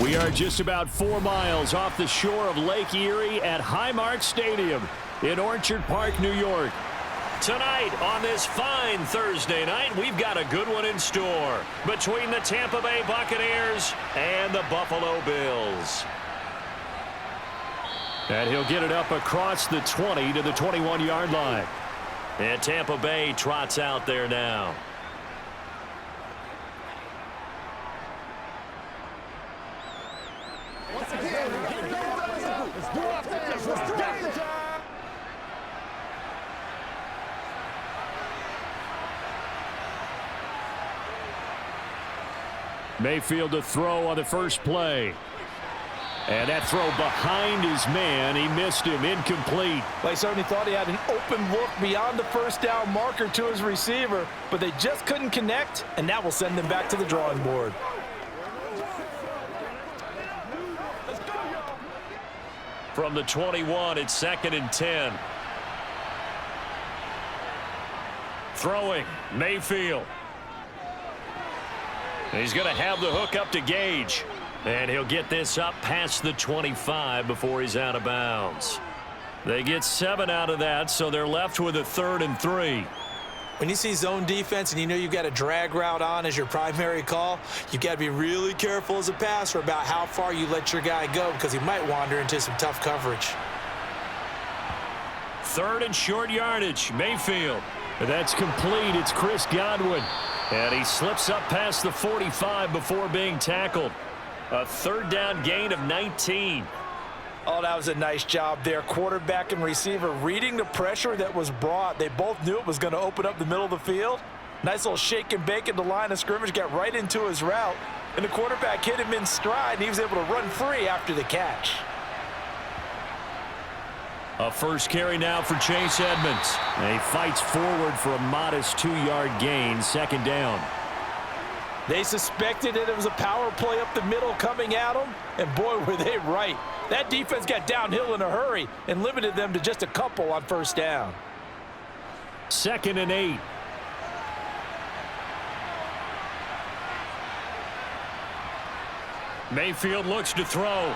We are just about 4 miles off the shore of Lake Erie at Highmark Stadium in Orchard Park, New York. Tonight on this fine Thursday night, we've got a good one in store between the Tampa Bay Buccaneers and the Buffalo Bills. And he'll get it up across the 20 to the 21-yard line. And Tampa Bay trots out there now. Mayfield to throw on the first play. And that throw behind his man. He missed him. Incomplete. Well, he certainly thought he had an open look beyond the first down marker to his receiver, but they just couldn't connect, and that will send them back to the drawing board. From the 21, it's 2nd and 10. Throwing, Mayfield. He's going to have the hook up to Gage. And he'll get this up past the 25 before he's out of bounds. They get 7 out of that, so they're left with a 3rd and 3. When you see zone defense and you know you've got a drag route on as your primary call, you've got to be really careful as a passer about how far you let your guy go because he might wander into some tough coverage. 3rd and short yardage, Mayfield. That's complete. It's Chris Godwin. And he slips up past the 45 before being tackled. A 3rd down gain of 19. Oh, that was a nice job there. Quarterback and receiver reading the pressure that was brought. They both knew it was going to open up the middle of the field. Nice little shake and bake at the line of scrimmage, got right into his route. And the quarterback hit him in stride, and he was able to run free after the catch. A first carry now for Chase Edmonds. And he fights forward for a modest 2-yard gain, 2nd down. They suspected that it was a power play up the middle coming at them, and boy, were they right. That defense got downhill in a hurry and limited them to just a couple on first down. 2nd and 8. Mayfield looks to throw,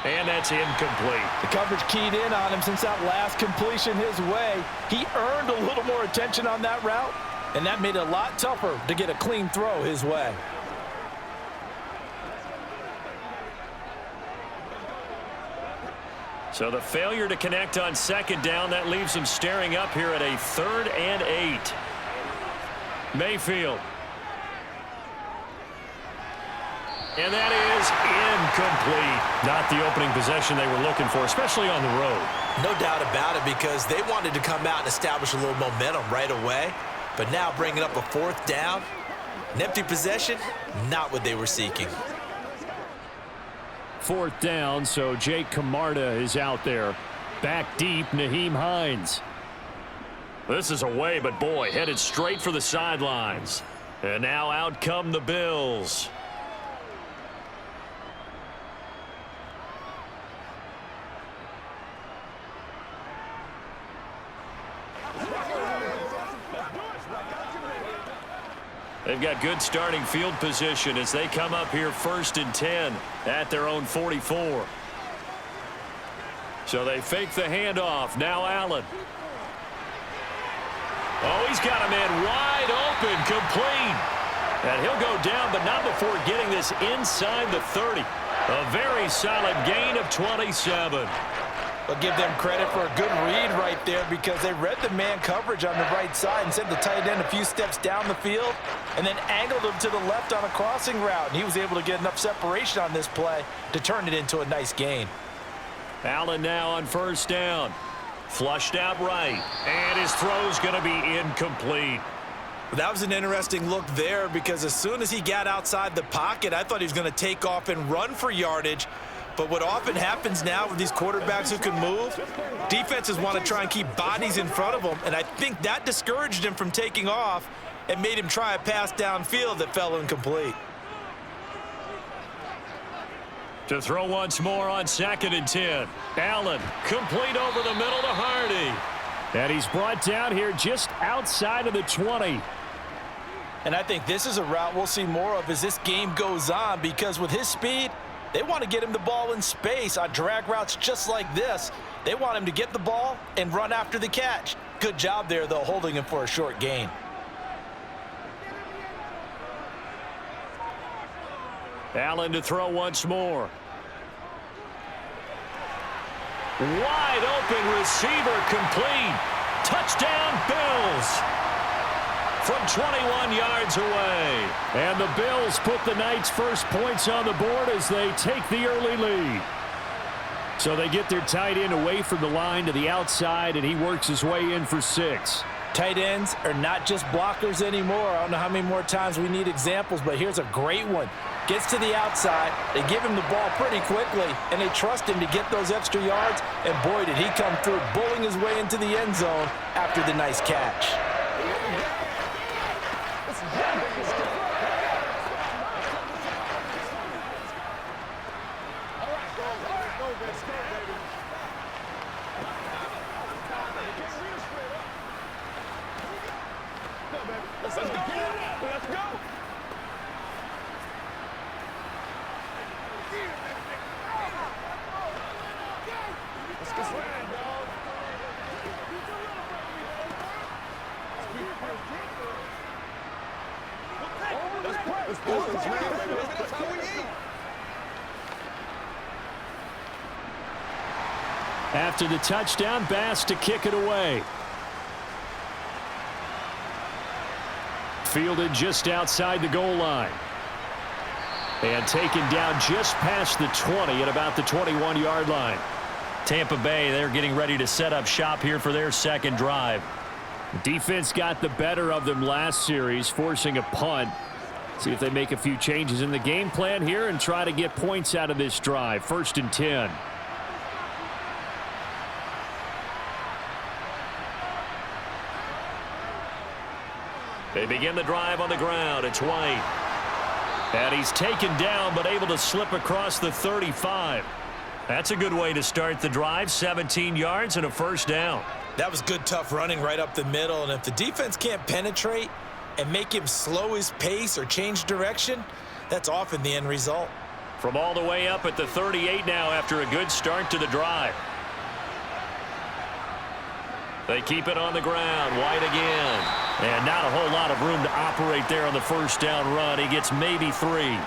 and that's incomplete. The coverage keyed in on him since that last completion his way. He earned a little more attention on that route, and that made it a lot tougher to get a clean throw his way. So the failure to connect on 2nd down, that leaves him staring up here at a 3rd and 8. Mayfield. And that is incomplete. Not the opening possession they were looking for, especially on the road. No doubt about it, because they wanted to come out and establish a little momentum right away. But now bringing up a 4th down, an empty possession, not what they were seeking. 4th down, so Jake Camarda is out there. Back deep, Nyheim Hines. This is away, but boy, headed straight for the sidelines. And now out come the Bills. They've got good starting field position as they come up here 1st and 10 at their own 44. So they fake the handoff. Now Allen. Oh, he's got a man wide open, complete. And he'll go down, but not before getting this inside the 30. A very solid gain of 27. I'll give them credit for a good read right there because they read the man coverage on the right side and sent the tight end a few steps down the field and then angled him to the left on a crossing route. And he was able to get enough separation on this play to turn it into a nice gain. Allen now on 1st down. Flushed out right. And his throw's going to be incomplete. That was an interesting look there because as soon as he got outside the pocket, I thought he was going to take off and run for yardage. But what often happens now with these quarterbacks who can move, defenses want to try and keep bodies in front of them, and I think that discouraged him from taking off and made him try a pass downfield that fell incomplete. To throw once more on 2nd and 10. Allen, complete over the middle to Hardy. And he's brought down here just outside of the 20. And I think this is a route we'll see more of as this game goes on because with his speed, They want to get him the ball in space on drag routes just like this. They want him to get the ball and run after the catch. Good job there, though, holding him for a short gain. Allen to throw once more. Wide open receiver complete. Touchdown Bills. From 21 yards away. And the Bills put the night's first points on the board as they take the early lead. So they get their tight end away from the line to the outside, and he works his way in for 6. Tight ends are not just blockers anymore. I don't know how many more times we need examples, but here's a great one. Gets to the outside, they give him the ball pretty quickly, and they trust him to get those extra yards, and boy, did he come through, bullying his way into the end zone after the nice catch. After the touchdown, Bass to kick it away. Fielded just outside the goal line. And taken down just past the 20 at about the 21-yard line. Tampa Bay, they're getting ready to set up shop here for their second drive. Defense got the better of them last series, forcing a punt. See if they make a few changes in the game plan here and try to get points out of this drive. 1st and 10. They begin the drive on the ground. It's White. And he's taken down but able to slip across the 35. That's a good way to start the drive. 17 yards and a first down. That was good, tough running right up the middle. And if the defense can't penetrate and make him slow his pace or change direction, that's often the end result. From all the way up at the 38 now after a good start to the drive. They keep it on the ground. White again. And not a whole lot of room to operate there on the first down run. He gets maybe 3.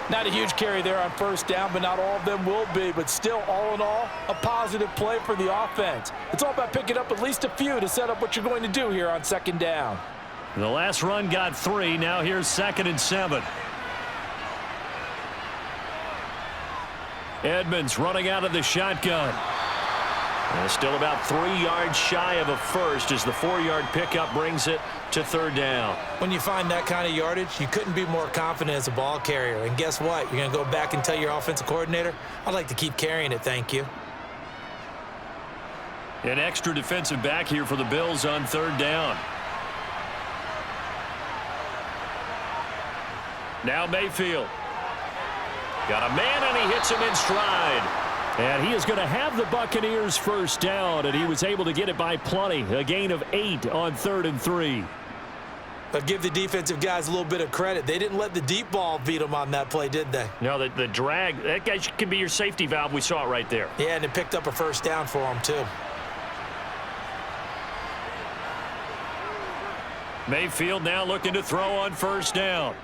Not a huge carry there on first down, but not all of them will be. But still, all in all, a positive play for the offense. It's all about picking up at least a few to set up what you're going to do here on second down. The last run got 3. Now here's 2nd and 7. Edmonds running out of the shotgun. And still about 3 yards shy of a first as the 4-yard pickup brings it to 3rd down. When you find that kind of yardage, you couldn't be more confident as a ball carrier. And guess what? You're going to go back and tell your offensive coordinator, I'd like to keep carrying it, thank you. An extra defensive back here for the Bills on 3rd down. Now Mayfield. Got a man, and he hits him in stride. And he is going to have the Buccaneers first down, and he was able to get it by plenty. A gain of 8 on 3rd and 3. But give the defensive guys a little bit of credit. They didn't let the deep ball beat them on that play, did they? No, the drag, that guy can be your safety valve. We saw it right there. Yeah, and it picked up a first down for him, too. Mayfield now looking to throw on first down.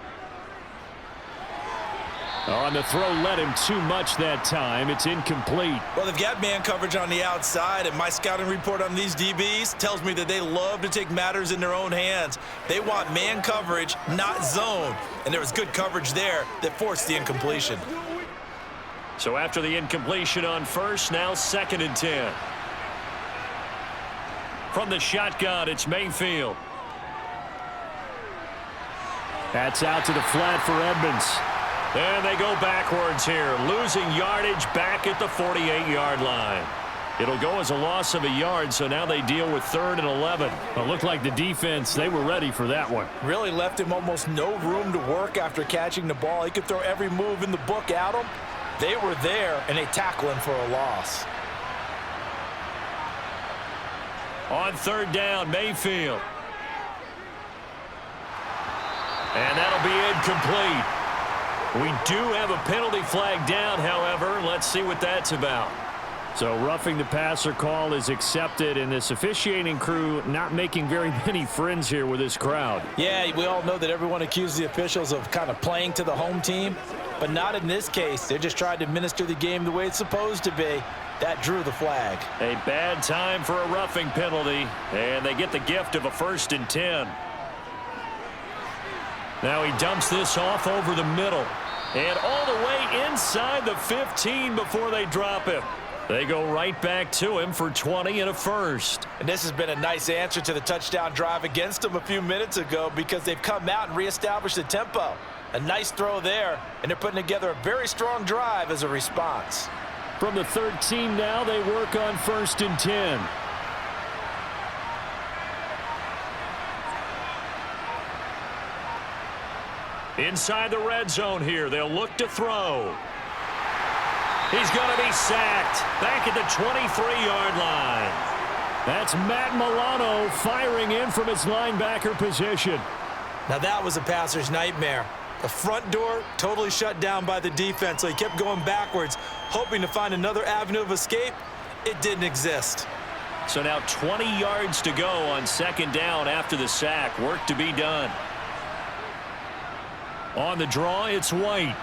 On the throw, led him too much that time. It's incomplete. Well, they've got man coverage on the outside, and my scouting report on these DBs tells me that they love to take matters in their own hands. They want man coverage, not zone. And there was good coverage there that forced the incompletion. So after the incompletion on first, now 2nd and 10. From the shotgun, it's Mayfield. That's out to the flat for Edmonds. And they go backwards here, losing yardage back at the 48-yard line. It'll go as a loss of a yard, so now they deal with 3rd and 11. It looked like the defense, they were ready for that one. Really left him almost no room to work after catching the ball. He could throw every move in the book at him. They were there, and they tackle him for a loss. On 3rd down, Mayfield. And that'll be incomplete. We do have a penalty flag down, however. Let's see what that's about. So roughing the passer call is accepted, and this officiating crew not making very many friends here with this crowd. Yeah, we all know that everyone accuses the officials of kind of playing to the home team, but not in this case. They're just trying to administer the game the way it's supposed to be. That drew the flag. A bad time for a roughing penalty, and they get the gift of a 1st and 10. Now he dumps this off over the middle, and all the way inside the 15 before they drop him. They go right back to him for 20 and a 1st. And this has been a nice answer to the touchdown drive against them a few minutes ago because they've come out and reestablished the tempo. A nice throw there, and they're putting together a very strong drive as a response. From the 13 now, they work on 1st and 10. Inside the red zone here, they'll look to throw. He's going to be sacked back at the 23-yard line. That's Matt Milano firing in from his linebacker position. Now that was a passer's nightmare. The front door totally shut down by the defense, so he kept going backwards, hoping to find another avenue of escape. It didn't exist. So now 20 yards to go on 2nd down after the sack. Work to be done. On the draw, it's White.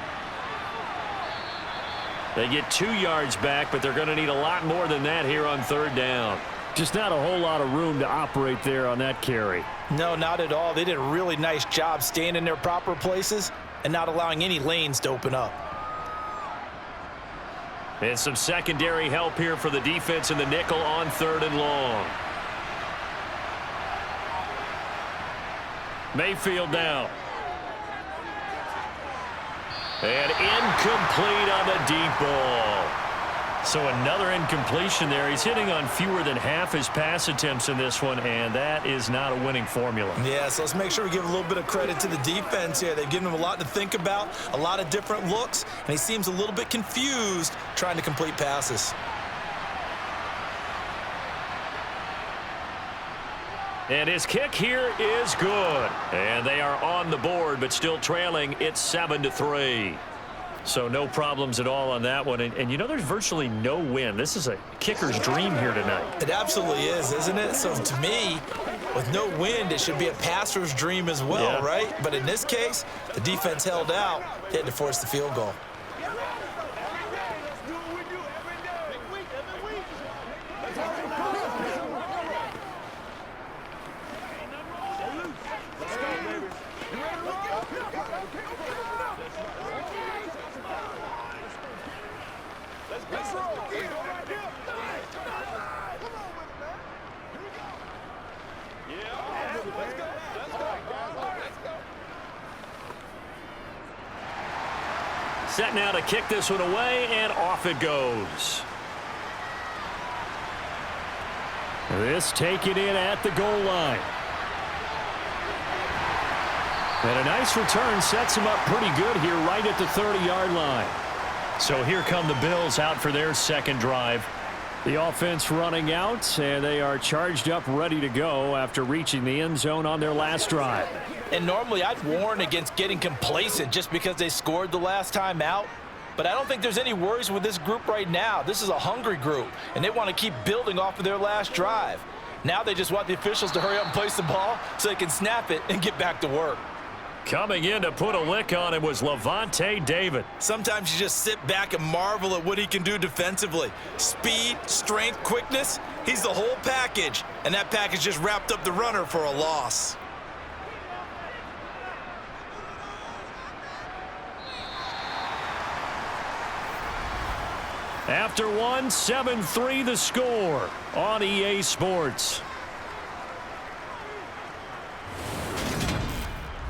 They get 2 yards back, but they're going to need a lot more than that here on 3rd down. Just not a whole lot of room to operate there on that carry. No, not at all. They did a really nice job staying in their proper places and not allowing any lanes to open up. And some secondary help here for the defense in the nickel on 3rd and long. Mayfield down. And incomplete on the deep ball. So another incompletion there. He's hitting on fewer than half his pass attempts in this one, and that is not a winning formula. Yeah, so let's make sure we give a little bit of credit to the defense here. They've given him a lot to think about, a lot of different looks, and he seems a little bit confused trying to complete passes. And his kick here is good. And they are on the board, but still trailing. It's 7-3. So no problems at all on that one. And you know, there's virtually no win. This is a kicker's dream here tonight. It absolutely is, isn't it? So to me, with no wind, it should be a passer's dream as well, right? But in this case, the defense held out. They had to force the field goal. Set now to kick this one away, and off it goes. This taken in at the goal line. And a nice return sets him up pretty good here right at the 30-yard line. So here come the Bills out for their 2nd drive. The offense running out, and they are charged up ready to go after reaching the end zone on their last drive. And normally I'd warn against getting complacent just because they scored the last time out. But I don't think there's any worries with this group right now. This is a hungry group, and they want to keep building off of their last drive. Now they just want the officials to hurry up and place the ball so they can snap it and get back to work. Coming in to put a lick on him was Levante David. Sometimes you just sit back and marvel at what he can do defensively. Speed, strength, quickness, he's the whole package. And that package just wrapped up the runner for a loss. After one, 7-3 the score on EA Sports.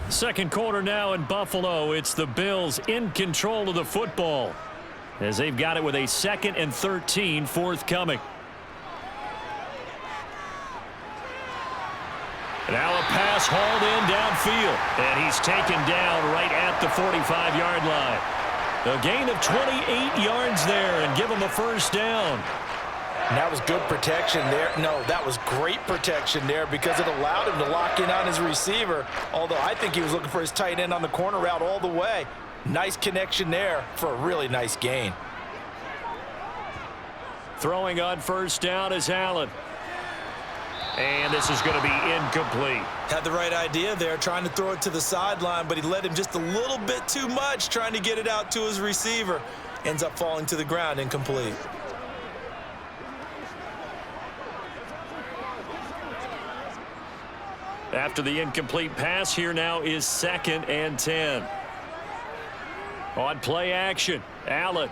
Second quarter now in Buffalo. It's the Bills in control of the football as they've got it with a 2nd and 13 forthcoming. Now a pass hauled in downfield, and he's taken down right at the 45-yard line. A gain of 28 yards there and give him a 1st down. And that was good protection there. No, that was great protection there because it allowed him to lock in on his receiver, although I think he was looking for his tight end on the corner route all the way. Nice connection there for a really nice gain. Throwing on first down is Allen. And this is going to be incomplete. Had the right idea there, trying to throw it to the sideline, but he led him just a little bit too much, trying to get it out to his receiver. Ends up falling to the ground, incomplete. After the incomplete pass, here now is 2nd and 10. On play action, Allen.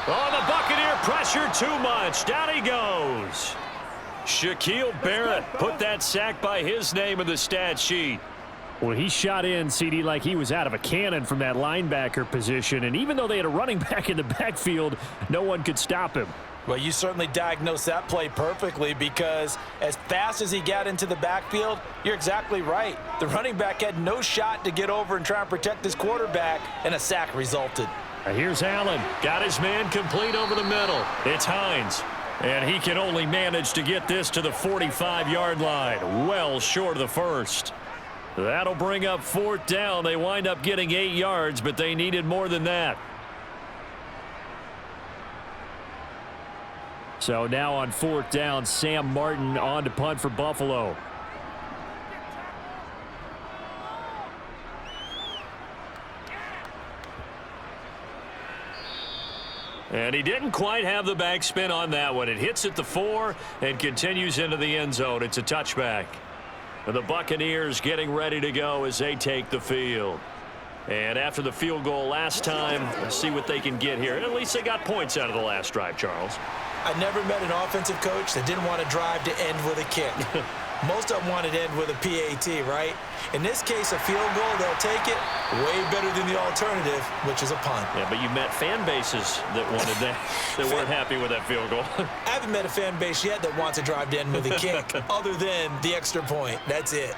Oh, the Buccaneer pressure too much. Down he goes. Shaquille Barrett put that sack by his name in the stat sheet. Well, he shot in, CD, like he was out of a cannon from that linebacker position. And even though they had a running back in the backfield, no one could stop him. Well, you certainly diagnosed that play perfectly, because as fast as he got into the backfield, you're exactly right. The running back had no shot to get over and try and protect his quarterback, and a sack resulted. Here's Allen. Got his man complete over the middle. It's Hines. And he can only manage to get this to the 45-yard line. Well short of the first. That'll bring up 4th down. They wind up getting 8 yards, but they needed more than that. So now on 4th down, Sam Martin on to punt for Buffalo. And he didn't quite have the backspin on that one. It hits at the 4 and continues into the end zone. It's a touchback. And the Buccaneers getting ready to go as they take the field. And after the field goal last time, let's see what they can get here. At least they got points out of the last drive, Charles. I never met an offensive coach that didn't want to drive to end with a kick. Most of them wanted to end with a PAT, right? In this case, a field goal, they'll take it. Way better than the alternative, which is a punt. Yeah, but you met fan bases that wanted that, that weren't happy with that field goal. I haven't met a fan base yet that wants to drive to end with a kick, other than the extra point. That's it.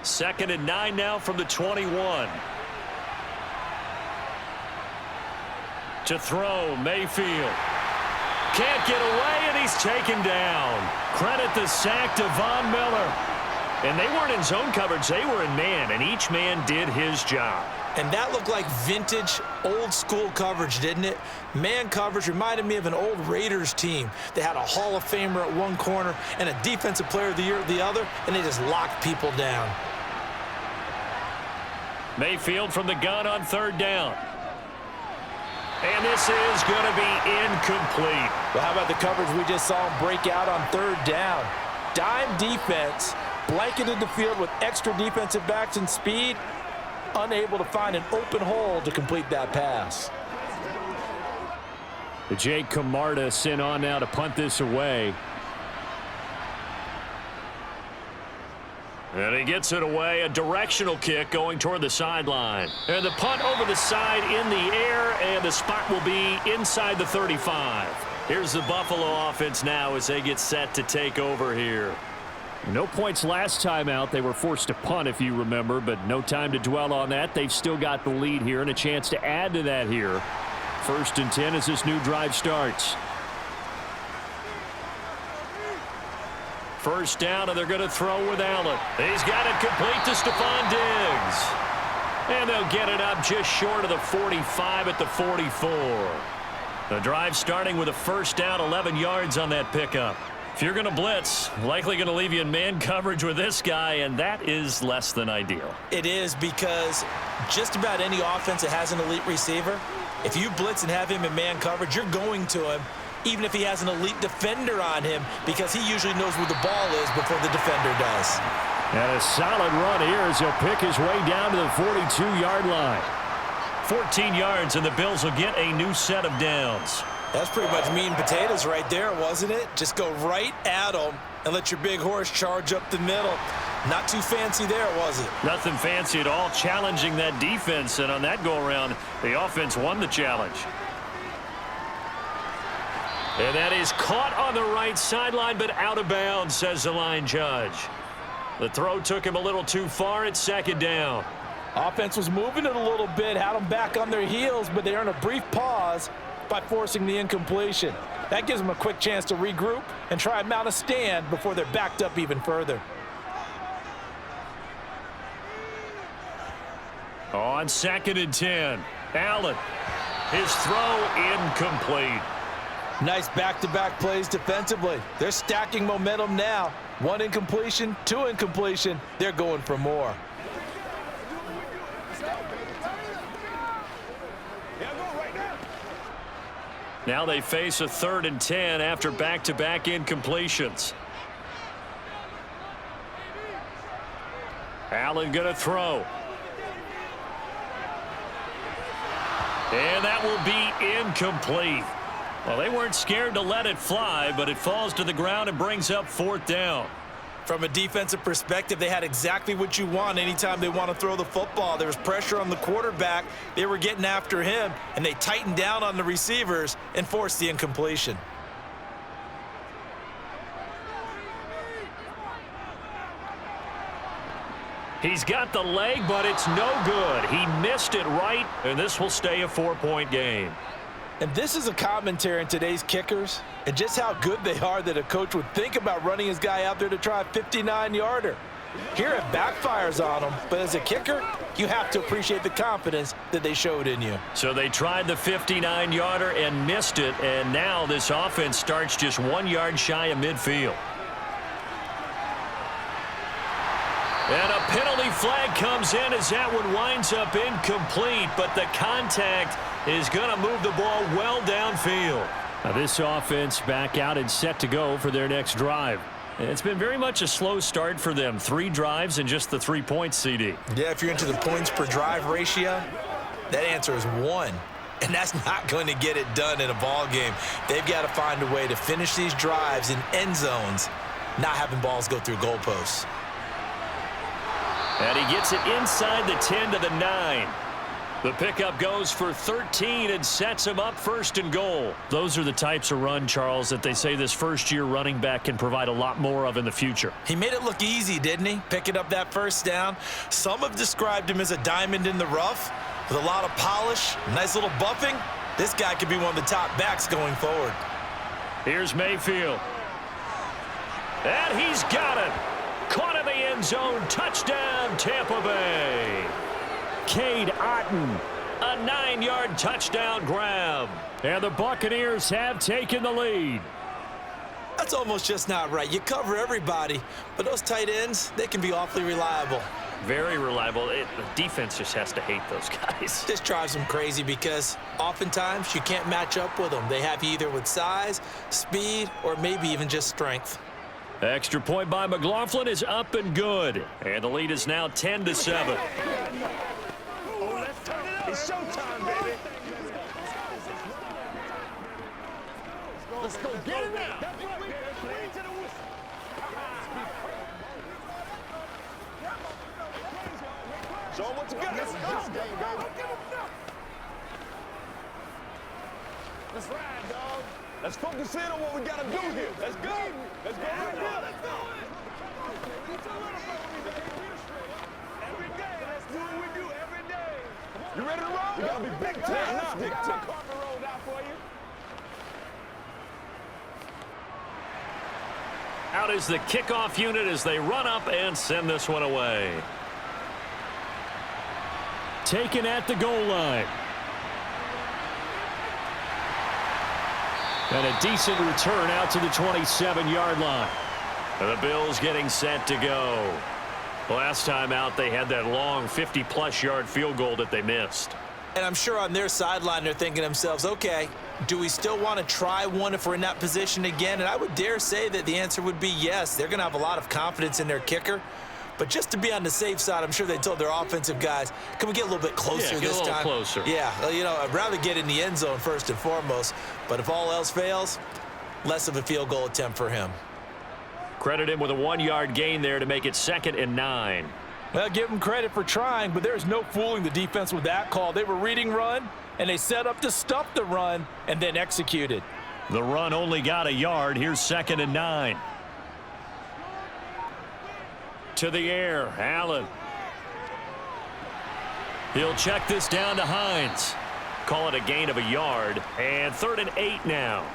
Second and 9 now from the 21. To throw, Mayfield. Can't get away, and he's taken down. Credit the sack to Von Miller. And they weren't in zone coverage. They were in man, and each man did his job. And that looked like vintage, old-school coverage, didn't it? Man coverage reminded me of an old Raiders team. They had a Hall of Famer at one corner and a Defensive Player of the Year at the other, and they just locked people down. Mayfield from the gun on 3rd down. And this is going to be incomplete. Well, how about the coverage we just saw him break out on 3rd down? Dime defense, blanketed the field with extra defensive backs and speed, unable to find an open hole to complete that pass. Jake Camarda sent on now to punt this away. And he gets it away, a directional kick going toward the sideline. And the punt over the side in the air, and the spot will be inside the 35. Here's the Buffalo offense now as they get set to take over here. No points last time out. They were forced to punt, if you remember, but no time to dwell on that. They've still got the lead here and a chance to add to that here. 1st and 10 as this new drive starts. First down, and they're going to throw with Allen. He's got it complete to Stephon Diggs. And they'll get it up just short of the 45 at the 44. The drive starting with a first down, 11 yards on that pickup. If you're going to blitz, likely going to leave you in man coverage with this guy, and that is less than ideal. It is, because just about any offense that has an elite receiver, if you blitz and have him in man coverage, you're going to him, even if he has an elite defender on him, because he usually knows where the ball is before the defender does. And a solid run here as he'll pick his way down to the 42-yard line. 14 yards, and the Bills will get a new set of downs. That's pretty much meat and potatoes right there, wasn't it? Just go right at them and let your big horse charge up the middle. Not too fancy there, was it? Nothing fancy at all, challenging that defense, and on that go-around, the offense won the challenge. And that is caught on the right sideline, but out of bounds, says the line judge. The throw took him a little too far. It's 2nd down. Offense was moving it a little bit, had them back on their heels, but they earned a brief pause by forcing the incompletion. That gives them a quick chance to regroup and try and mount a stand before they're backed up even further. On 2nd and 10, Allen. His throw incomplete. Nice back-to-back plays defensively. They're stacking momentum now. 1 incompletion, 2 incompletion. They're going for more. Now they face a 3rd and 10 after back-to-back incompletions. Allen going to throw. And that will be incomplete. Well, they weren't scared to let it fly, but it falls to the ground and brings up 4th down. From a defensive perspective, they had exactly what you want anytime they want to throw the football. There was pressure on the quarterback. They were getting after him, and they tightened down on the receivers and forced the incompletion. He's got the leg, but it's no good. He missed it right, and this will stay a 4-point game. And this is a commentary on today's kickers and just how good they are that a coach would think about running his guy out there to try a 59-yarder. Here it backfires on him, but as a kicker, you have to appreciate the confidence that they showed in you. So they tried the 59-yarder and missed it, and now this offense starts just 1 yard shy of midfield. And a penalty flag comes in as that one winds up incomplete, but the contact is going to move the ball well downfield. Now this offense back out and set to go for their next drive. It's been very much a slow start for them. 3 drives and just the 3 points, CD. Yeah, if you're into the points per drive ratio, that answer is 1. And that's not going to get it done in a ball game. They've got to find a way to finish these drives in end zones, not having balls go through goalposts. And he gets it inside the 10 to the 9. The pickup goes for 13 and sets him up 1st and goal. Those are the types of run, Charles, that they say this first-year running back can provide a lot more of in the future. He made it look easy, didn't he? Picking up that 1st down. Some have described him as a diamond in the rough with a lot of polish, nice little buffing. This guy could be one of the top backs going forward. Here's Mayfield. And he's got it. Caught in the end zone. Touchdown, Tampa Bay. Cade Otten, a 9-yard touchdown grab. And the Buccaneers have taken the lead. That's almost just not right. You cover everybody, but those tight ends, they can be awfully reliable. Very reliable. The defense just has to hate those guys. This drives them crazy because oftentimes you can't match up with them. They have you either with size, speed, or maybe even just strength. Extra point by McLaughlin is up and good. And the lead is now 10-7. It's showtime, baby. Let's go get it now. Show them what you got. Let's go. Let's ride, dog. Let's focus in on what we got to do here. Let's go. Let's go. Let's go. Every day, let's do what we do every day. You ready to roll? We gotta be big time now. Big time. Carpet rolled out for you. Out is the kickoff unit as they run up and send this one away. Taken at the goal line. And a decent return out to the 27-yard line. And the Bills getting set to go. Last time out, they had that long 50-plus yard field goal that they missed. And I'm sure on their sideline they're thinking to themselves, okay, do we still want to try one if we're in that position again? And I would dare say that the answer would be yes. They're going to have a lot of confidence in their kicker. But just to be on the safe side, I'm sure they told their offensive guys, can we get a little bit closer this time? Get a little closer. Yeah, you know, I'd rather get in the end zone first and foremost. But if all else fails, less of a field goal attempt for him. Credit him with a 1-yard gain there to make it 2nd and 9. Well, give him credit for trying, but there's no fooling the defense with that call. They were reading run, and they set up to stuff the run and then executed. The run only got a yard. Here's 2nd and 9. To the air, Allen. He'll check this down to Hines. Call it a gain of a yard. And 3rd and 8 now.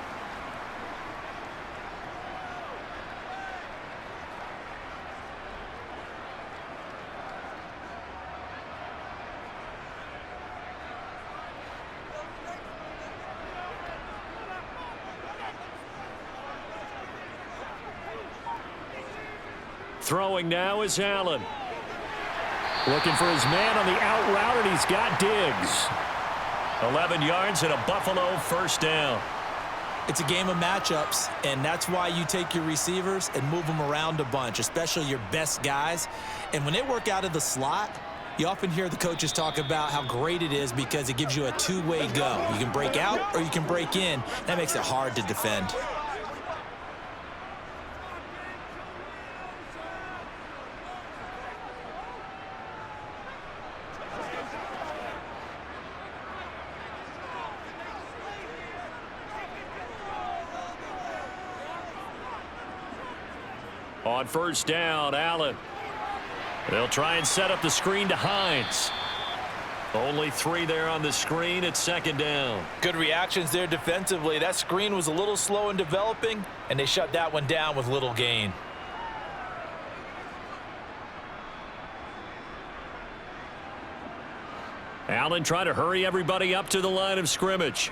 Throwing now is Allen. Looking for his man on the out route, and he's got Diggs. 11 yards and a Buffalo first down. It's a game of matchups, and that's why you take your receivers and move them around a bunch, especially your best guys. And when they work out of the slot, you often hear the coaches talk about how great it is because it gives you a two-way go. You can break out or you can break in. That makes it hard to defend. On first down, Allen. They'll try and set up the screen to Hines. Only 3 there on the screen at second down. Good reactions there defensively. That screen was a little slow in developing, and they shut that one down with little gain. Allen trying to hurry everybody up to the line of scrimmage.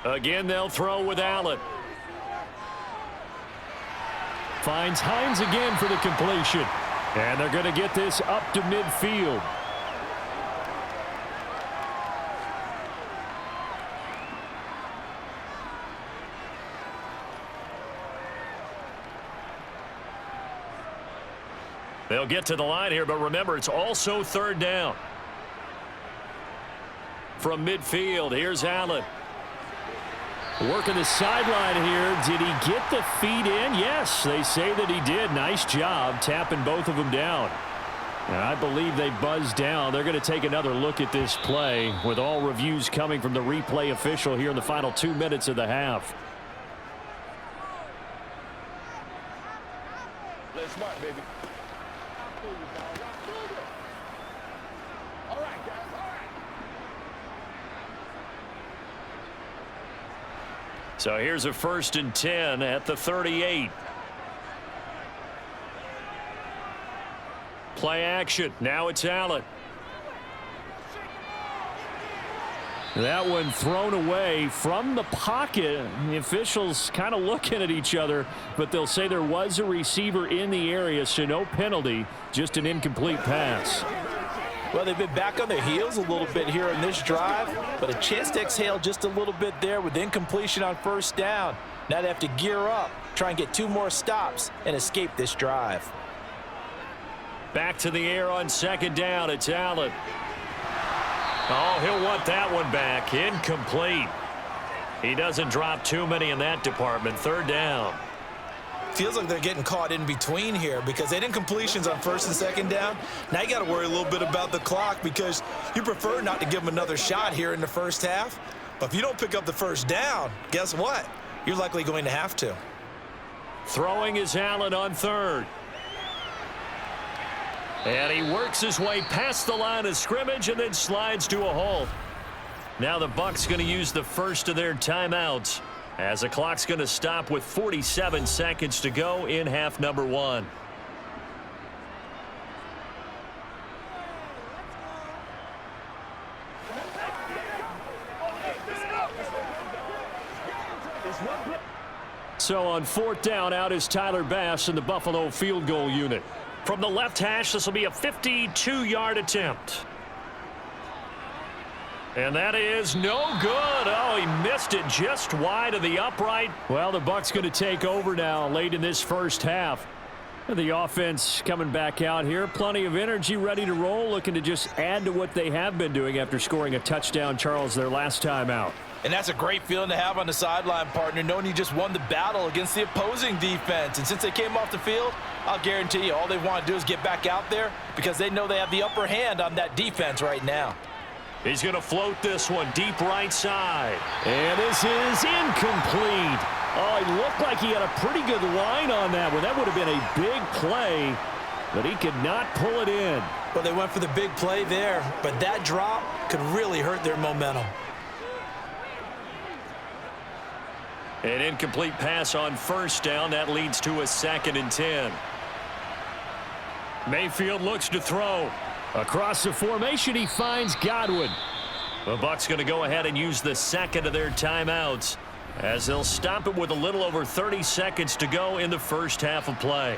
Again, they'll throw with Allen. Finds Hines again for the completion. And they're going to get this up to midfield. They'll get to the line here, but remember, it's also third down. From midfield, here's Allen. Working the sideline here. Did he get the feet in? Yes, they say that he did. Nice job tapping both of them down. And I believe they buzzed down. They're going to take another look at this play with all reviews coming from the replay official here in the final 2 minutes of the half. Play smart, baby. All right, guys. All right. So here's a 1st and 10 at the 38. Play action. Now it's Allen. That one thrown away from the pocket. The officials kind of looking at each other, but they'll say there was a receiver in the area, so no penalty, just an incomplete pass. Well, they've been back on their heels a little bit here in this drive, but a chance to exhale just a little bit there with incompletion on first down. Now they have to gear up, try and get 2 more stops, and escape this drive. Back to the air on second down. It's Allen. Oh, he'll want that one back. Incomplete. He doesn't drop too many in that department. Third down. Feels like they're getting caught in between here because they did incompletions on first and second down. Now you got to worry a little bit about the clock because you prefer not to give them another shot here in the first half. But if you don't pick up the first down, guess what? You're likely going to have to. Throwing is Allen on third. And he works his way past the line of scrimmage and then slides to a halt. Now the Bucs going to use the first of their timeouts as the clock's going to stop with 47 seconds to go in half number 1. So on 4th down, out is Tyler Bass in the Buffalo field goal unit. From the left hash, this will be a 52-yard attempt. And that is no good. Oh, he missed it just wide of the upright. Well, the Bucs going to take over now late in this first half. The offense coming back out here. Plenty of energy, ready to roll, looking to just add to what they have been doing after scoring a touchdown, Charles, their last time out. And that's a great feeling to have on the sideline, partner, knowing you just won the battle against the opposing defense. And since they came off the field, I'll guarantee you all they want to do is get back out there because they know they have the upper hand on that defense right now. He's going to float this one deep right side. And this is incomplete. Oh, it looked like he had a pretty good line on that one. That would have been a big play, but he could not pull it in. Well, they went for the big play there, but that drop could really hurt their momentum. An incomplete pass on first down. That leads to a 2nd and 10. Mayfield looks to throw. Across the formation, he finds Godwin. The Bucs going to go ahead and use the second of their timeouts as they'll stop it with a little over 30 seconds to go in the first half of play.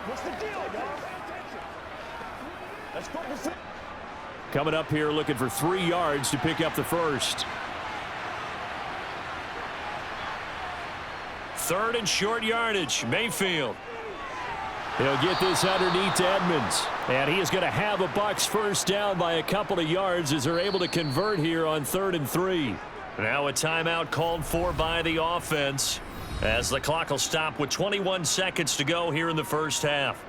What's the deal, dog? Let's focus. Coming up here looking for 3 yards to pick up the first. 3rd and short yardage. Mayfield. He'll get this underneath to Edmonds. And he is going to have a Bucs first down by a couple of yards as they're able to convert here on 3rd and 3. Now a timeout called for by the offense as the clock will stop with 21 seconds to go here in the first half.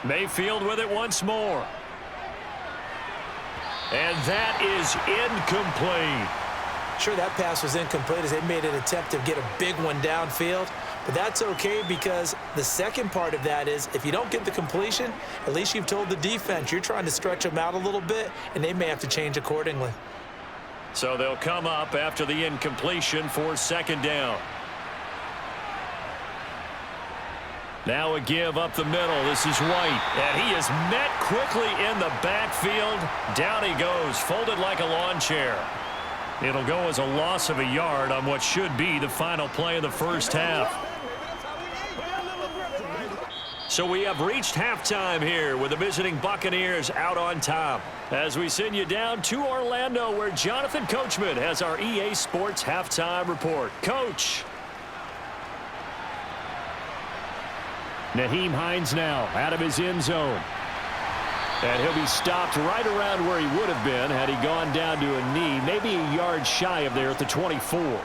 Mayfield with it once more. And that is incomplete. Sure, that pass was incomplete as they made an attempt to get a big one downfield. But that's okay because the second part of that is if you don't get the completion, at least you've told the defense you're trying to stretch them out a little bit, and they may have to change accordingly. So they'll come up after the incompletion for 2nd down. Now a give up the middle. This is White. And he is met quickly in the backfield. Down he goes, folded like a lawn chair. It'll go as a loss of a yard on what should be the final play of the first half. So we have reached halftime here with the visiting Buccaneers out on top. As we send you down to Orlando where Jonathan Coachman has our EA Sports halftime report. Coach. Nyheim Hines now out of his end zone. And he'll be stopped right around where he would have been had he gone down to a knee, maybe a yard shy of there at the 24.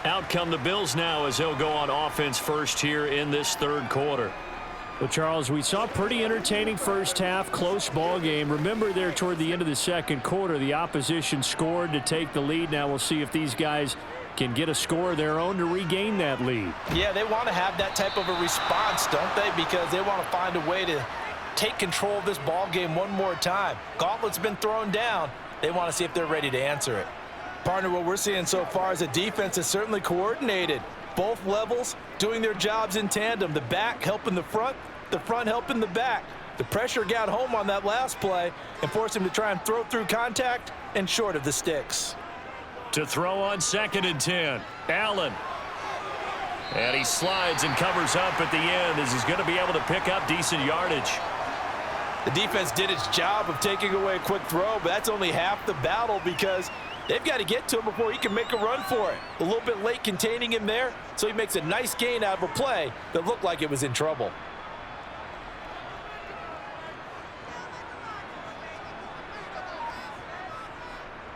Out come the Bills now as they'll go on offense first here in this 3rd quarter. Well, Charles, we saw a pretty entertaining first half, close ball game. Remember there toward the end of the 2nd quarter, the opposition scored to take the lead. Now we'll see if these guys can get a score of their own to regain that lead. Yeah, they want to have that type of a response, don't they? Because they want to find a way to take control of this ball game one more time. Gauntlet's been thrown down. They want to see if they're ready to answer it. Partner, what we're seeing so far is the defense is certainly coordinated. Both levels doing their jobs in tandem. The back helping the front helping the back. The pressure got home on that last play and forced him to try and throw through contact and short of the sticks. To throw on 2nd and 10. Allen. And he slides and covers up at the end as he's going to be able to pick up decent yardage. The defense did its job of taking away a quick throw, but that's only half the battle because they've got to get to him before he can make a run for it. A little bit late containing him there, so he makes a nice gain out of a play that looked like it was in trouble.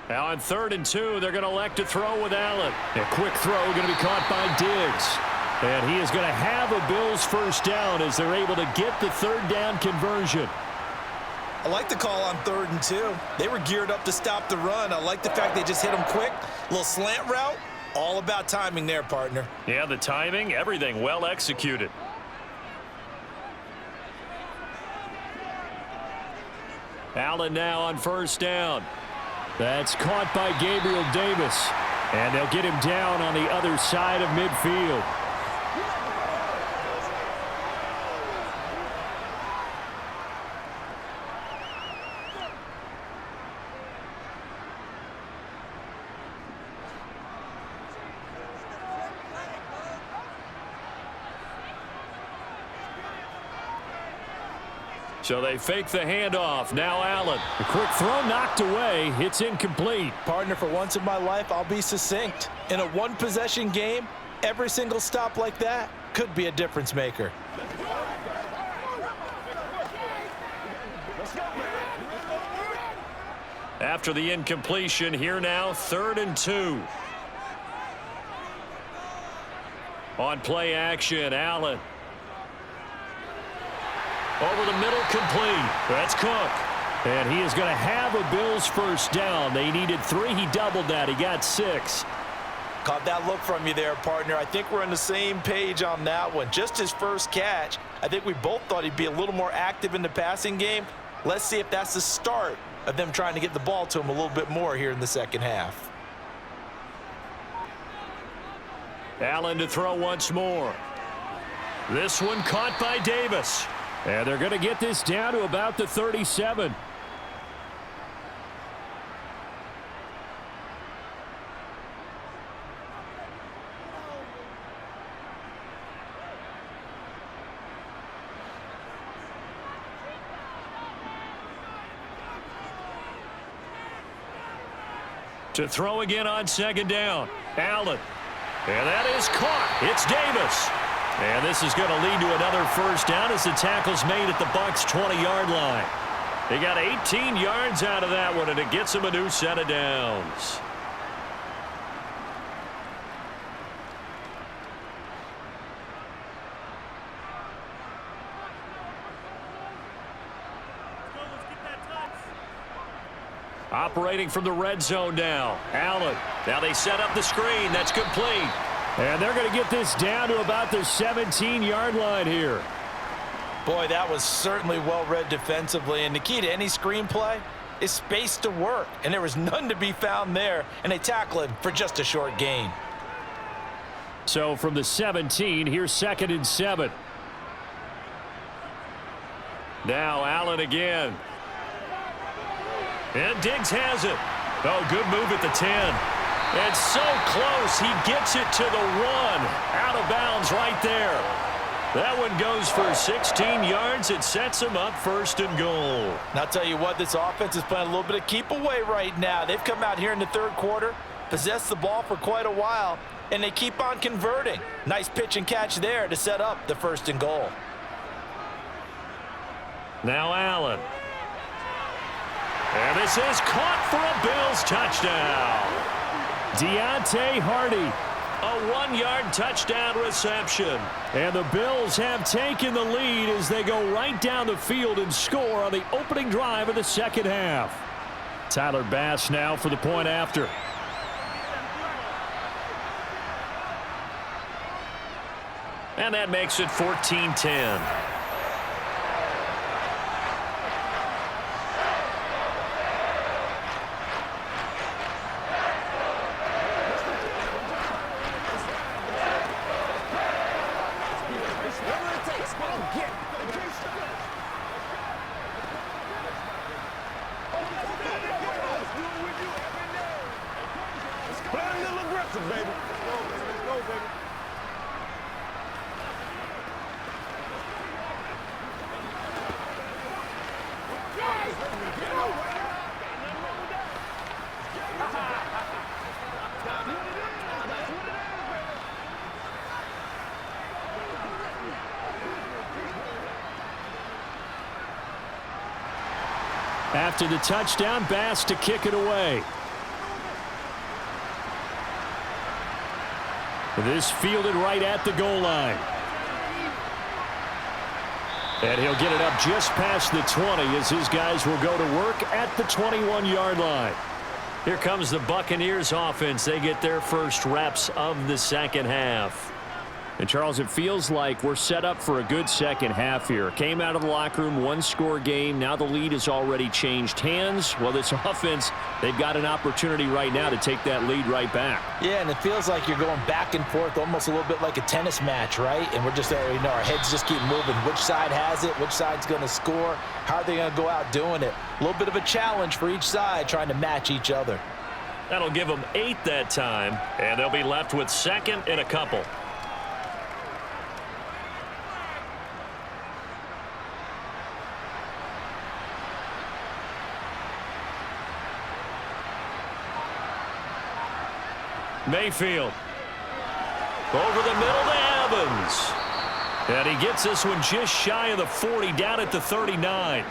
Now on 3rd and 2, they're going to elect to throw with Allen. A quick throw going to be caught by Diggs. And he is going to have a Bills first down as they're able to get the 3rd down conversion. I like the call on 3rd and 2. They were geared up to stop the run. I like the fact they just hit him quick. A little slant route. All about timing there, partner. Yeah, the timing, everything well executed. Allen now on 1st down. That's caught by Gabriel Davis. And they'll get him down on the other side of midfield. So they fake the handoff. Now Allen. A quick throw knocked away. It's incomplete. Partner, for once in my life, I'll be succinct. In a one-possession game, every single stop like that could be a difference maker. After the incompletion, here now, 3rd and 2. On play action, Allen. Over the middle, complete. That's Cook. And he is going to have a Bills first down. They needed 3. He doubled that. He got 6. Caught that look from you there, partner. I think we're on the same page on that one. Just his first catch. I think we both thought he'd be a little more active in the passing game. Let's see if that's the start of them trying to get the ball to him a little bit more here in the second half. Allen to throw once more. This one caught by Davis. And they're going to get this down to about the 37. To throw again on second down. Allen. And that is caught. It's Davis. And this is going to lead to another first down as the tackle's made at the Bucs' 20-yard line. They got 18 yards out of that one, and it gets them a new set of downs. Operating from the red zone now. Allen. Now they set up the screen. That's complete. And they're going to get this down to about the 17-yard line here. Boy, that was certainly well-read defensively. And the key to any screenplay is space to work. And there was none to be found there. And they tackle him for just a short gain. So from the 17, here's 2nd and 7. Now Allen again. And Diggs has it. Oh, good move at the 10. And so close, he gets it to the 1. Out of bounds right there. That one goes for 16 yards. It sets him up 1st and goal. And I'll tell you what, this offense is playing a little bit of keep away right now. They've come out here in the third quarter, possessed the ball for quite a while, and they keep on converting. Nice pitch and catch there to set up the 1st and goal. Now Allen. And this is caught for a Bills touchdown. Deontay Hardy. A 1-yard touchdown reception. And the Bills have taken the lead as they go right down the field and score on the opening drive of the second half. Tyler Bass now for the point after. And that makes it 14-10. After the touchdown, Bass to kick it away. This fielded right at the goal line. And he'll get it up just past the 20 as his guys will go to work at the 21-yard line. Here comes the Buccaneers offense. They get their first reps of the second half. And, Charles, it feels like we're set up for a good second half here. Came out of the locker room, one-score game. Now the lead has already changed hands. Well, this offense, they've got an opportunity right now to take that lead right back. Yeah, and it feels like you're going back and forth almost a little bit like a tennis match, right? And we're just, our heads just keep moving. Which side has it? Which side's going to score? How are they going to go out doing it? A little bit of a challenge for each side trying to match each other. That'll give them 8 that time, and they'll be left with 2nd and a couple. Mayfield. Over the middle to Evans. And he gets this one just shy of the 40, down at the 39.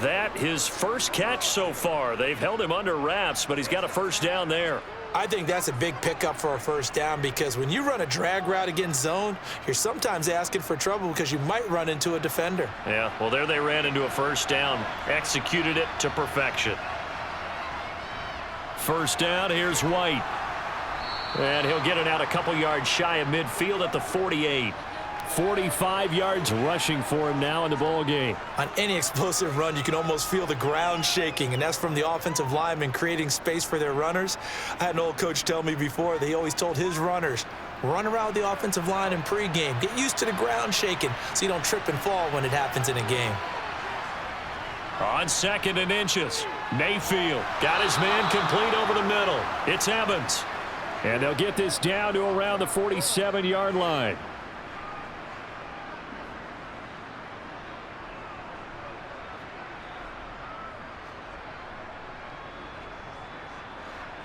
That his first catch so far. They've held him under wraps, but he's got a first down there. I think that's a big pickup for a first down because when you run a drag route against zone, you're sometimes asking for trouble because you might run into a defender. Yeah, well, there they ran into a first down. Executed it to perfection. First down, here's White. And he'll get it out a couple yards shy of midfield at the 48. 45 yards rushing for him now in the ball game. On any explosive run, you can almost feel the ground shaking, and that's from the offensive linemen creating space for their runners. I had an old coach tell me before, they always told his runners, run around the offensive line in pregame. Get used to the ground shaking so you don't trip and fall when it happens in a game. On 2nd and inches, Mayfield got his man complete over the middle. It's Evans. And they'll get this down to around the 47-yard line.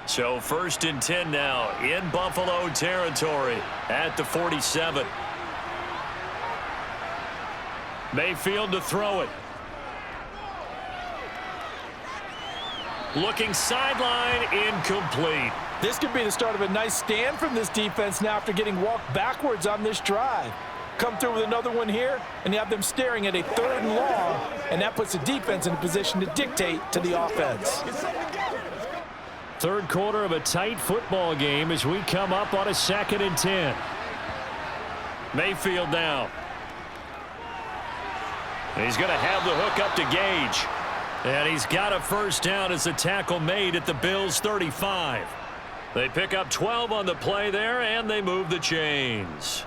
So 1st and 10 now in Buffalo territory at the 47. Mayfield to throw it. Looking sideline, incomplete. This could be the start of a nice stand from this defense now after getting walked backwards on this drive. Come through with another one here, and you have them staring at a 3rd and long, and that puts the defense in a position to dictate to the offense. Third quarter of a tight football game as we come up on a 2nd and 10. Mayfield now. And he's going to have the hook up to Gage. And he's got a first down as the tackle made at the Bills' 35. They pick up 12 on the play there, and they move the chains.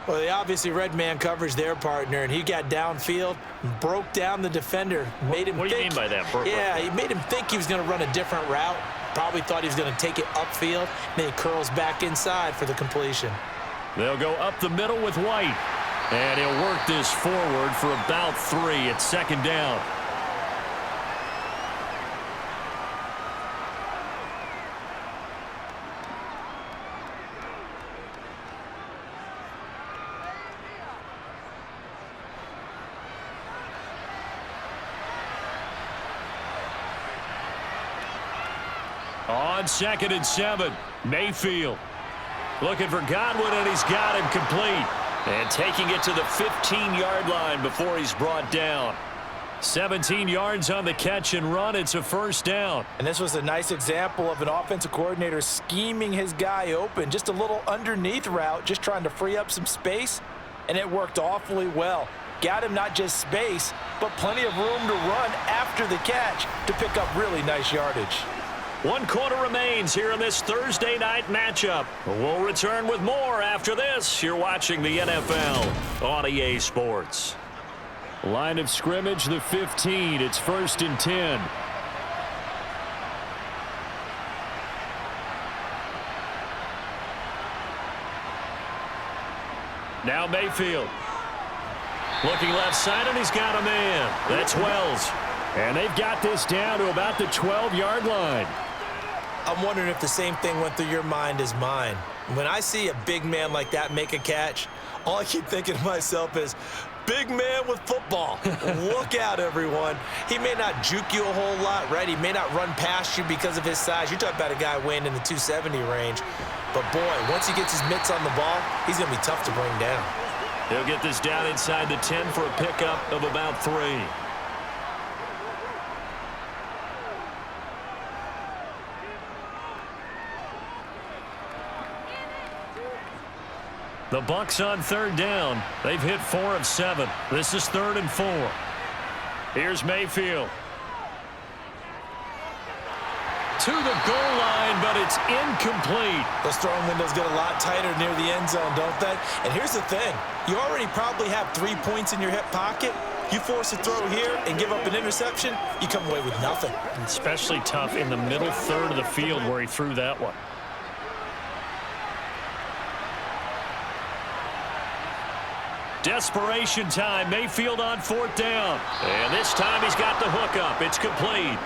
Well, they obviously read man coverage their partner, and he got downfield and broke down the defender. Made him what do you think, mean by that? Yeah, he made him think he was going to run a different route. Probably thought he was going to take it upfield. Then he curls back inside for the completion. They'll go up the middle with White. And he'll work this forward for about 3 at 2nd down. On 2nd and 7, Mayfield looking for Godwin, and he's got him complete. And taking it to the 15-yard line before he's brought down. 17 yards on the catch and run. It's a first down. And this was a nice example of an offensive coordinator scheming his guy open. Just a little underneath route, just trying to free up some space, and it worked awfully well. Got him not just space, but plenty of room to run after the catch to pick up really nice yardage. 1 quarter remains here in this Thursday night matchup. We'll return with more after this. You're watching the NFL on EA Sports. Line of scrimmage, the 15. It's 1st and 10. Now Mayfield. Looking left side, and he's got a man. That's Wells. And they've got this down to about the 12-yard line. I'm wondering if the same thing went through your mind as mine. When I see a big man like that make a catch, all I keep thinking to myself is, big man with football. Look out, everyone. He may not juke you a whole lot, right? He may not run past you because of his size. You're talking about a guy weighing in the 270 range. But, boy, once he gets his mitts on the ball, he's going to be tough to bring down. He'll get this down inside the 10 for a pickup of about 3. The Bucs on 3rd down. They've hit 4 of 7. This is 3rd and 4. Here's Mayfield. To the goal line, but it's incomplete. Those throwing windows get a lot tighter near the end zone, don't they? And here's the thing. You already probably have 3 points in your hip pocket. You force a throw here and give up an interception, you come away with nothing. Especially tough in the middle third of the field where he threw that one. Desperation time. Mayfield on 4th down. And this time he's got the hook up. It's complete.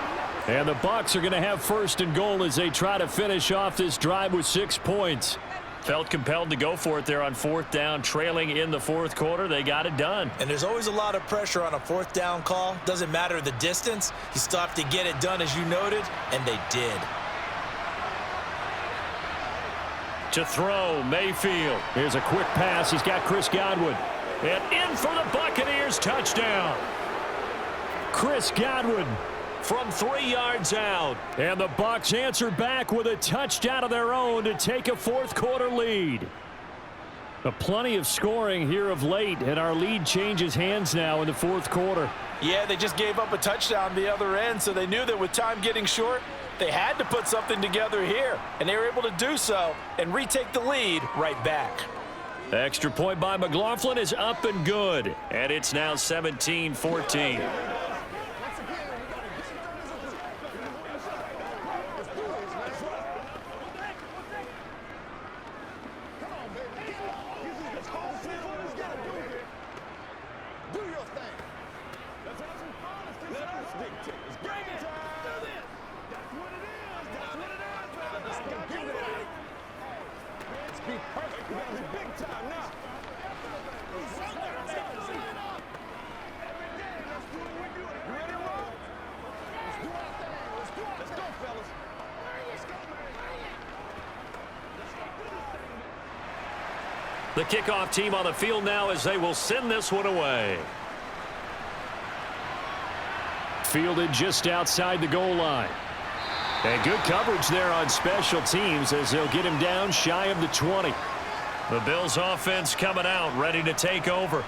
And the Bucs are going to have 1st and goal as they try to finish off this drive with 6 points. Felt compelled to go for it there on 4th down, trailing in the 4th quarter. They got it done. And there's always a lot of pressure on a 4th down call. Doesn't matter the distance. You still have to get it done, as you noted, and they did. To throw, Mayfield. Here's a quick pass. He's got Chris Godwin. And in for the Buccaneers, touchdown. Chris Godwin from 3 yards out. And the Bucs answer back with a touchdown of their own to take a fourth-quarter lead. Plenty of scoring here of late, and our lead changes hands now in the fourth quarter. Yeah, they just gave up a touchdown the other end, so they knew that with time getting short, they had to put something together here, and they were able to do so and retake the lead right back. Extra point by McLaughlin is up and good, and it's now 17-14. The kickoff team on the field now as they will send this one away. Fielded just outside the goal line. And good coverage there on special teams as they'll get him down shy of the 20. The Bills offense coming out, ready to take over.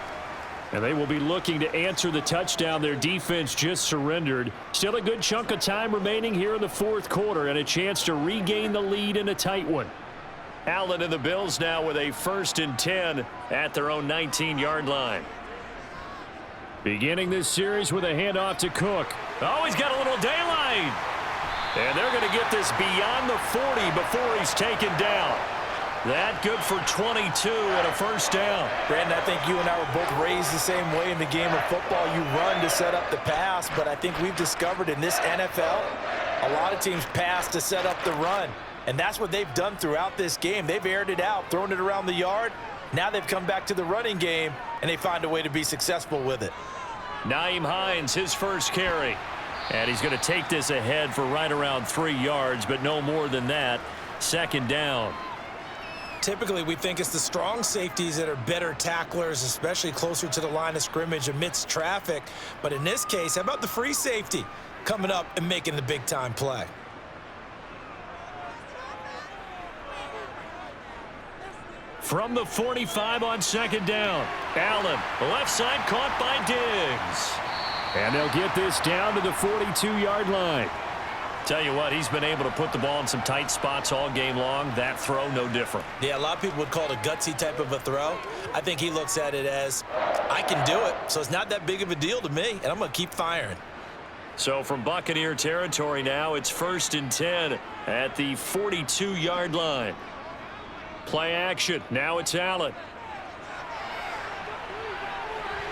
And they will be looking to answer the touchdown their defense just surrendered. Still a good chunk of time remaining here in the fourth quarter and a chance to regain the lead in a tight one. Allen and the Bills now with a 1st and 10 at their own 19-yard line. Beginning this series with a handoff to Cook. Oh, he's got a little daylight. And they're going to get this beyond the 40 before he's taken down. That good for 22 and a first down. Brandon, I think you and I were both raised the same way in the game of football. You run to set up the pass, but I think we've discovered in this NFL, a lot of teams pass to set up the run. And that's what they've done throughout this game. They've aired it out, thrown it around the yard. Now they've come back to the running game, and they find a way to be successful with it. Nyheim Hines, his first carry. And he's going to take this ahead for right around 3 yards, but no more than that. 2nd down. Typically, we think it's the strong safeties that are better tacklers, especially closer to the line of scrimmage amidst traffic. But in this case, how about the free safety coming up and making the big-time play? From the 45 on 2nd down. Allen, left side caught by Diggs. And they'll get this down to the 42-yard line. Tell you what, he's been able to put the ball in some tight spots all game long. That throw, no different. Yeah, a lot of people would call it a gutsy type of a throw. I think he looks at it as, I can do it, so it's not that big of a deal to me, and I'm going to keep firing. So from Buccaneer territory now, it's 1st and 10 at the 42-yard line. Play action. Now it's Allen.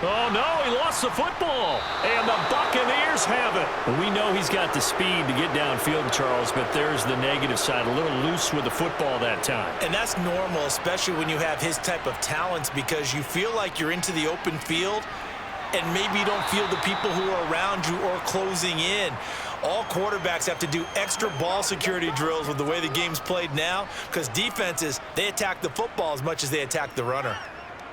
Oh, no, he lost the football. And the Buccaneers have it. We know he's got the speed to get downfield, Charles, but there's the negative side. A little loose with the football that time. And that's normal, especially when you have his type of talents, because you feel like you're into the open field and maybe you don't feel the people who are around you or closing in. All quarterbacks have to do extra ball security drills with the way the game's played now, because defenses, they attack the football as much as they attack the runner.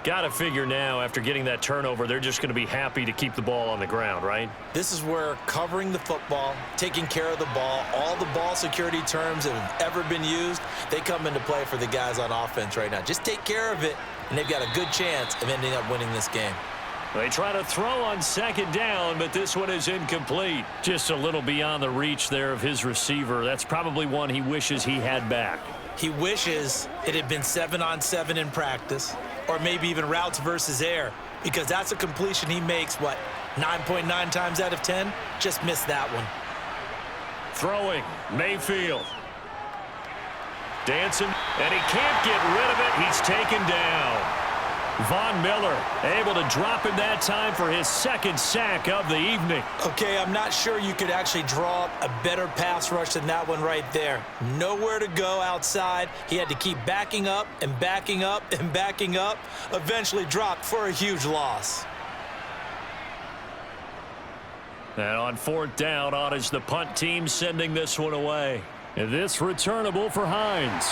Got to figure now, after getting that turnover, they're just going to be happy to keep the ball on the ground, right? This is where covering the football, taking care of the ball, all the ball security terms that have ever been used, they come into play for the guys on offense right now. Just take care of it, and they've got a good chance of ending up winning this game. They try to throw on 2nd down, but this one is incomplete. Just a little beyond the reach there of his receiver. That's probably one he wishes he had back. He wishes it had been 7-on-7 in practice, or maybe even routes versus air, because that's a completion he makes, what, 9.9 times out of 10? Just missed that one. Throwing, Mayfield. Dancing, and he can't get rid of it. He's taken down. Von Miller able to drop in that time for his 2nd sack of the evening. Okay, I'm not sure you could actually draw up a better pass rush than that one right there. Nowhere to go outside. He had to keep backing up and backing up and backing up. Eventually dropped for a huge loss. And on 4th down, on is the punt team sending this one away. And this returnable for Hines.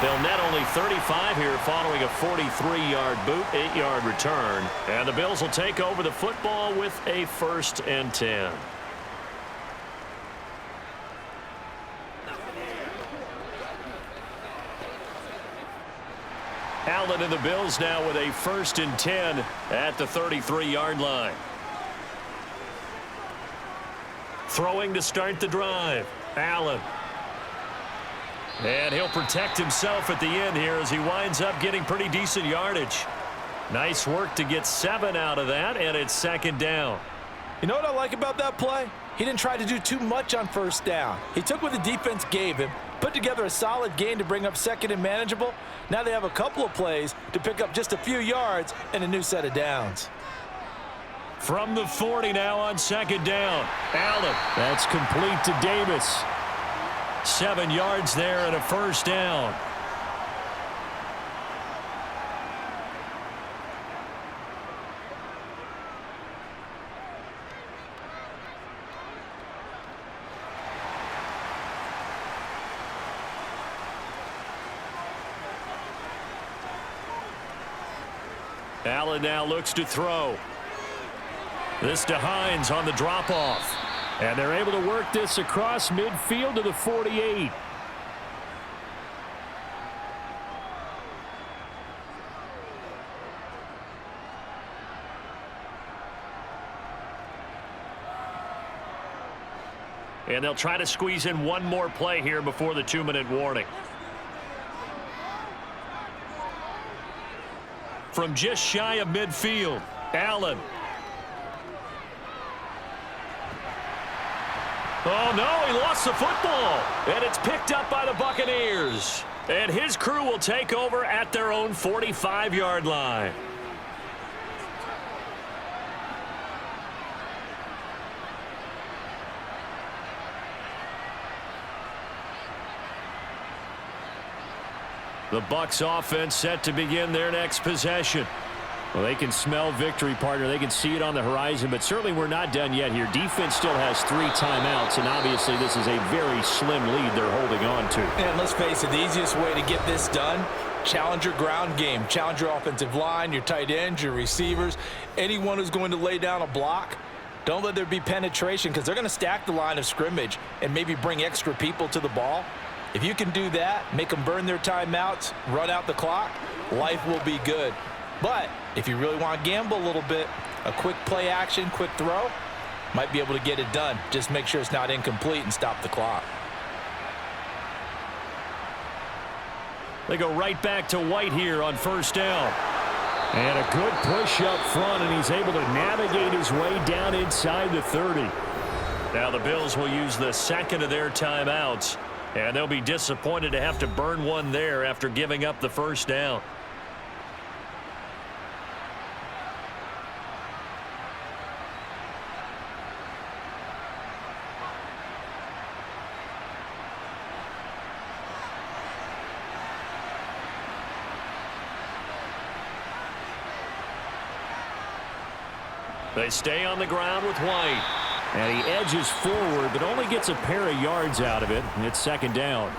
They'll net only 35 here following a 43-yard boot, 8-yard return. And the Bills will take over the football with a 1st and 10. Allen and the Bills now with a 1st and 10 at the 33-yard line. Throwing to start the drive. Allen. And he'll protect himself at the end here as he winds up getting pretty decent yardage. Nice work to get 7 out of that, and it's 2nd down. You know what I like about that play? He didn't try to do too much on 1st down. He took what the defense gave him, put together a solid gain to bring up 2nd and manageable. Now they have a couple of plays to pick up just a few yards and a new set of downs. From the 40 now on 2nd down. Allen. That's complete to Davis. 7 yards there and a 1st down. Allen now looks to throw. This to Hines on the drop-off. And they're able to work this across midfield to the 48. And they'll try to squeeze in one more play here before the 2-minute warning. From just shy of midfield, Allen. Oh, no, he lost the football. And it's picked up by the Buccaneers. And his crew will take over at their own 45-yard line. The Bucs offense set to begin their next possession. Well, they can smell victory, partner. They can see it on the horizon, but certainly we're not done yet here. Defense still has 3 timeouts, and obviously this is a very slim lead they're holding on to. And let's face it, the easiest way to get this done, challenge your ground game. Challenge your offensive line, your tight ends, your receivers, anyone who's going to lay down a block. Don't let there be penetration because they're going to stack the line of scrimmage and maybe bring extra people to the ball. If you can do that, make them burn their timeouts, run out the clock, life will be good. But if you really want to gamble a little bit, a quick play action, quick throw, might be able to get it done. Just make sure it's not incomplete and stop the clock. They go right back to White here on 1st down. And a good push up front, and he's able to navigate his way down inside the 30. Now the Bills will use the 2nd of their timeouts. And they'll be disappointed to have to burn one there after giving up the 1st down. They stay on the ground with White. And he edges forward, but only gets a pair of yards out of it. It's 2nd down.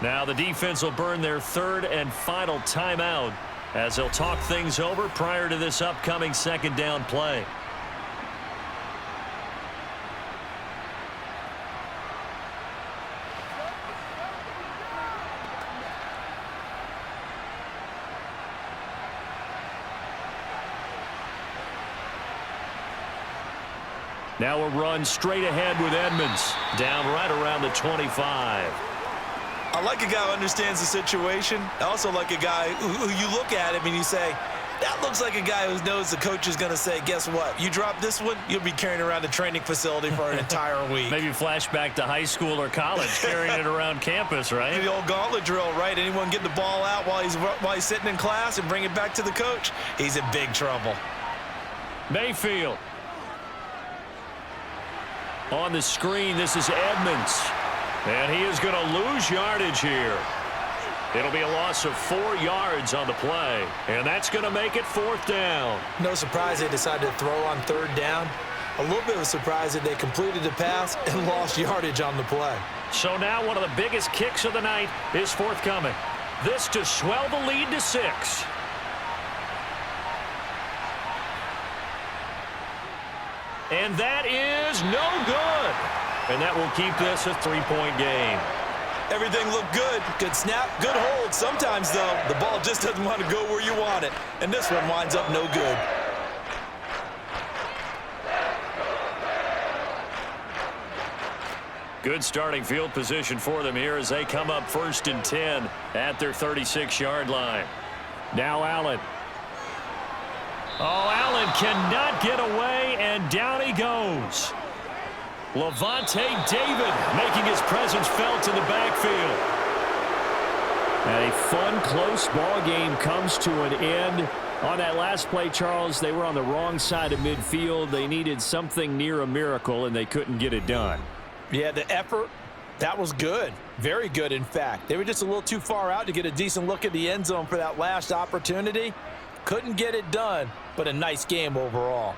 Now the defense will burn their 3rd and final timeout as they'll talk things over prior to this upcoming 2nd down play. Now a run straight ahead with Edmonds. Down right around the 25. I like a guy who understands the situation. I also like a guy who you look at him and you say, that looks like a guy who knows the coach is going to say, guess what? You drop this one, you'll be carrying around the training facility for an entire week. Maybe flashback to high school or college, carrying it around campus, right? The old gauntlet drill, right? Anyone get the ball out while he's sitting in class and bring it back to the coach? He's in big trouble. Mayfield. On the screen, this is Edmonds. And he is going to lose yardage here. It'll be a loss of 4 yards on the play. And that's going to make it 4th down. No surprise they decided to throw on 3rd down. A little bit of a surprise that they completed the pass and lost yardage on the play. So now one of the biggest kicks of the night is forthcoming. This to swell the lead to 6. And that is no good. And that will keep this a 3-point game. Everything looked good. Good snap, good hold. Sometimes, though, the ball just doesn't want to go where you want it. And this one winds up no good. Good starting field position for them here as they come up 1st and 10 at their 36-yard line. Now Allen. Oh, Allen cannot get away, and down he goes. Levante David making his presence felt in the backfield. And a fun, close ball game comes to an end. On that last play, Charles, they were on the wrong side of midfield. They needed something near a miracle, and they couldn't get it done. Yeah, the effort, that was good. Very good, in fact. They were just a little too far out to get a decent look at the end zone for that last opportunity. Couldn't get it done, but a nice game overall.